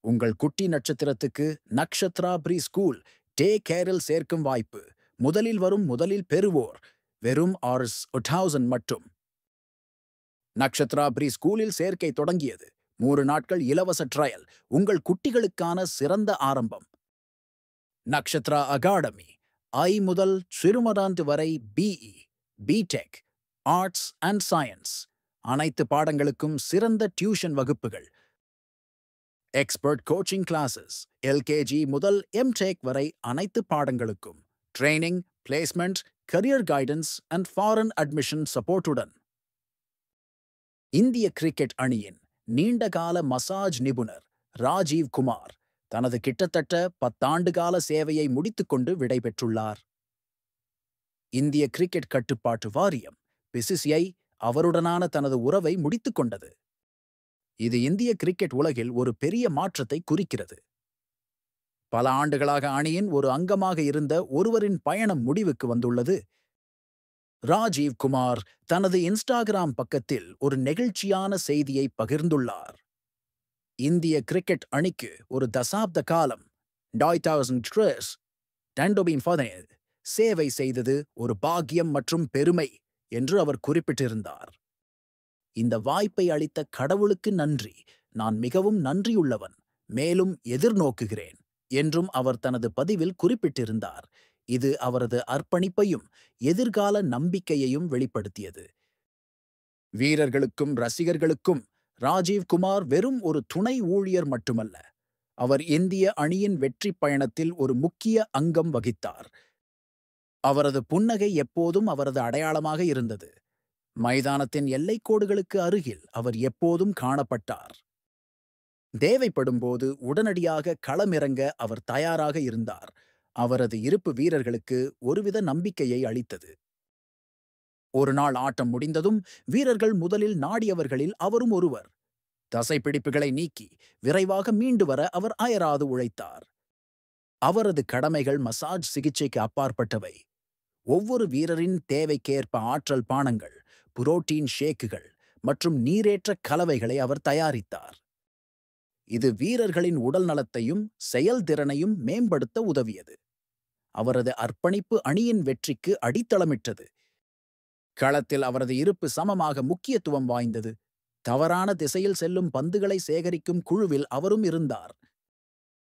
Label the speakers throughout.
Speaker 1: உங்கள் குட்டி நட்சத்திரத்துக்கு நக்ஷத்ரா ப்ரீ ஸ்கூல் டே கேரில் சேர்க்கும் வாய்ப்பு. முதலில் பெறுவோர் வெறும் $1000 மட்டும். நக்ஷத்ரா ப்ரீ ஸ்கூலில் சேர்க்கை தொடங்கியது. 3 நாட்கள் இலவச ட்ரையல். உங்கள் குட்டிகளுக்கான சிறந்த ஆரம்பம். நக்ஷத்ரா அகாடமி I முதல் சிறுமதாந்து வரை BE, BTech, arts and science அனைத்து பாடங்களுக்கும் சிறந்த டியூஷன் வகுப்புகள். எக்ஸ்பர்ட் கோச்சிங் கிளாஸஸ் LKG முதல் MTech வரை அனைத்து பாடங்களுக்கும். Training, placement, career guidance and foreign admission சப்போர்ட்டுடன். இந்திய கிரிக்கெட் அணியின் நீண்டகால மசாஜ் நிபுணர் ராஜீவ் குமார் தனது கிட்டத்தட்ட 10 ஆண்டுகால சேவையை முடித்துக்கொண்டு விடைபெற்றுள்ளார். இந்திய கிரிக்கெட் கட்டுப்பாட்டு வாரியம் BCCI அவருடனான தனது உறவை முடித்துக்கொண்டது. இது இந்திய கிரிக்கெட் உலகில் ஒரு பெரிய மாற்றத்தை குறிக்கிறது. பல ஆண்டுகளாக அணியின் ஒரு அங்கமாக இருந்த ஒருவரின் பயணம் முடிவுக்கு வந்துள்ளது. ராஜீவ் குமார் தனது இன்ஸ்டாகிராம் பக்கத்தில் ஒரு நெகிழ்ச்சியான செய்தியை பகிர்ந்துள்ளார். இந்திய கிரிக்கெட் அணிக்கு ஒரு தசாப்த காலம் 2013 சேவை செய்தது ஒரு பாக்கியம் மற்றும் பெருமை என்று அவர் குறிப்பிட்டிருந்தார். இந்த வாய்ப்பை அளித்த கடவுளுக்கு நன்றி. நான் மிகவும் நன்றியுள்ளவன், மேலும் எதிர்நோக்குகிறேன் என்றும் அவர் தனது பதிவில் குறிப்பிட்டிருந்தார். இது அவரது அர்ப்பணிப்பையும் எதிர்கால நம்பிக்கையையும் வெளிப்படுத்தியது. வீரர்களுக்கும் ரசிகர்களுக்கும் ராஜீவ் குமார் வெறும் ஒரு துணை ஊழியர் மட்டுமல்ல, அவர் இந்திய அணியின் வெற்றி பயணத்தில் ஒரு முக்கிய அங்கம் வகித்தார். அவரது புன்னகை எப்போதும் அவரது அடையாளமாக இருந்தது. மைதானத்தின் எல்லைக்கோடுகளுக்கு அருகில் அவர் எப்போதும் காணப்பட்டார். தேவைப்படும்போது உடனடியாக களமிறங்க அவர் தயாராக இருந்தார். அவரது இருப்பு வீரர்களுக்கு ஒருவித நம்பிக்கையை அளித்தது. ஒரு நாள் ஆட்டம் முடிந்ததும் வீரர்கள் முதலில் நாடியவர்களில் அவரும் ஒருவர். தசைப்பிடிப்புகளை நீக்கி விரைவாக மீண்டு வர அவர் அயராது உழைத்தார். அவரது கடமைகள் மசாஜ் சிகிச்சைக்கு அப்பாற்பட்டவை. ஒவ்வொரு வீரரின் தேவைக்கேற்ப ஆற்றல் பானங்கள், புரோட்டீன் ஷேக்குகள் மற்றும் நீரேற்ற கலவைகளை அவர் தயாரித்தார். இது வீரர்களின் உடல் நலத்தையும் செயல்திறனையும் மேம்படுத்த உதவியது. அவரது அர்ப்பணிப்பு அணியின் வெற்றிக்கு அடித்தளமிட்டது. களத்தில் அவரது இருப்பு சமமாக முக்கியத்துவம் வாய்ந்தது. தவறான திசையில் செல்லும் பந்துகளை சேகரிக்கும் குழுவில் அவரும் இருந்தார்.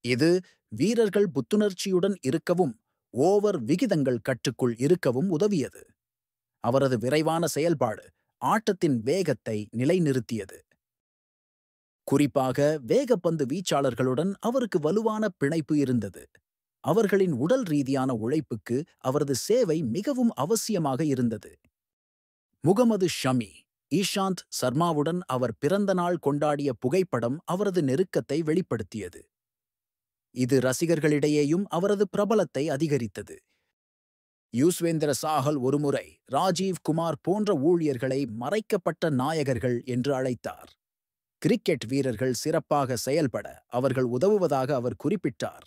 Speaker 1: இது வீரர்கள் புத்துணர்ச்சியுடன் இருக்கவும் ஓவர் விகிதங்கள் கட்டுக்குள் இருக்கவும் உதவியது. அவரது விரைவான செயல்பாடு ஆட்டத்தின் வேகத்தை நிலைநிறுத்தியது. குறிப்பாக வேகப்பந்து வீச்சாளர்களுடன் அவருக்கு வலுவான பிணைப்பு இருந்தது. அவர்களின் உடல் ரீதியான உழைப்புக்கு அவரது சேவை மிகவும் அவசியமாக இருந்தது. முகமது ஷமி, ஈஷாந்த் சர்மாவுடன் அவர் பிறந்த நாள் கொண்டாடிய புகைப்படம் அவரது நெருக்கத்தை வெளிப்படுத்தியது. இது ரசிகர்களிடையேயும் அவரது பிரபலத்தை அதிகரித்தது. யூஸ்வேந்திர சாஹல் ஒருமுறை ராஜீவ் குமார் போன்ற ஊழியர்களை மறைக்கப்பட்ட நாயகர்கள் என்று அழைத்தார். கிரிக்கெட் வீரர்கள் சிறப்பாக செயல்பட அவர்கள் உதவுவதாக அவர் குறிப்பிட்டார்.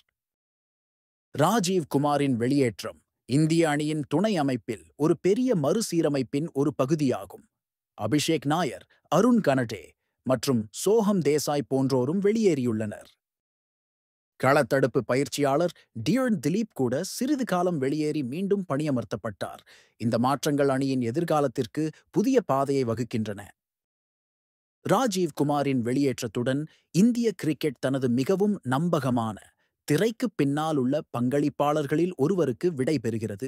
Speaker 1: ராஜீவ் குமாரின் வெளியேற்றம் இந்திய அணியின் துணை அமைப்பில் ஒரு பெரிய மறுசீரமைப்பின் ஒரு பகுதியாகும். அபிஷேக் நாயர், அருண் கனடே மற்றும் சோஹம் தேசாய் போன்றோரும் வெளியேறியுள்ளனர். களத்தடுப்பு பயிற்சியாளர் டியர்ன் திலீப் கூட சிறிது காலம் வெளியேறி மீண்டும் பணியமர்த்தப்பட்டார். இந்த மாற்றங்கள் அணியின் எதிர்காலத்திற்கு புதிய பாதையை வகுக்கின்றன. ராஜீவ் குமாரின் வெளியேற்றத்துடன் இந்திய கிரிக்கெட் தனது மிகவும் நம்பகமான, திரைக்கு பின்னால் உள்ள பங்களிப்பாளர்களில் ஒருவருக்கு விடை பெறுகிறது.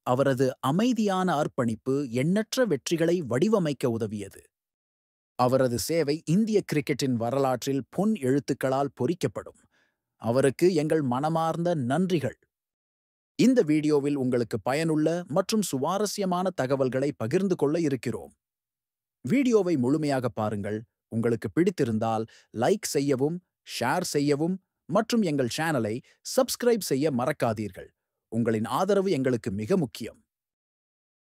Speaker 1: அவரது அமைதியான அர்ப்பணிப்பு எண்ணற்ற வெற்றிகளை வடிவமைக்க உதவியது. அவரது சேவை இந்திய கிரிக்கெட்டின் வரலாற்றில் பொன் எழுத்துக்களால் பொறிக்கப்படும். அவருக்கு எங்கள் மனமார்ந்த நன்றிகள். இந்த வீடியோவில் உங்களுக்கு பயனுள்ள மற்றும் சுவாரஸ்யமான தகவல்களை பகிர்ந்து கொள்ள இருக்கிறோம். வீடியோவை முழுமையாக பாருங்கள். உங்களுக்கு பிடித்திருந்தால் லைக் செய்யவும், ஷேர் செய்யவும் மற்றும் எங்கள் சேனலை சப்ஸ்கிரைப் செய்ய மறக்காதீர்கள். உங்களின் ஆதரவு எங்களுக்கு மிக முக்கியம்.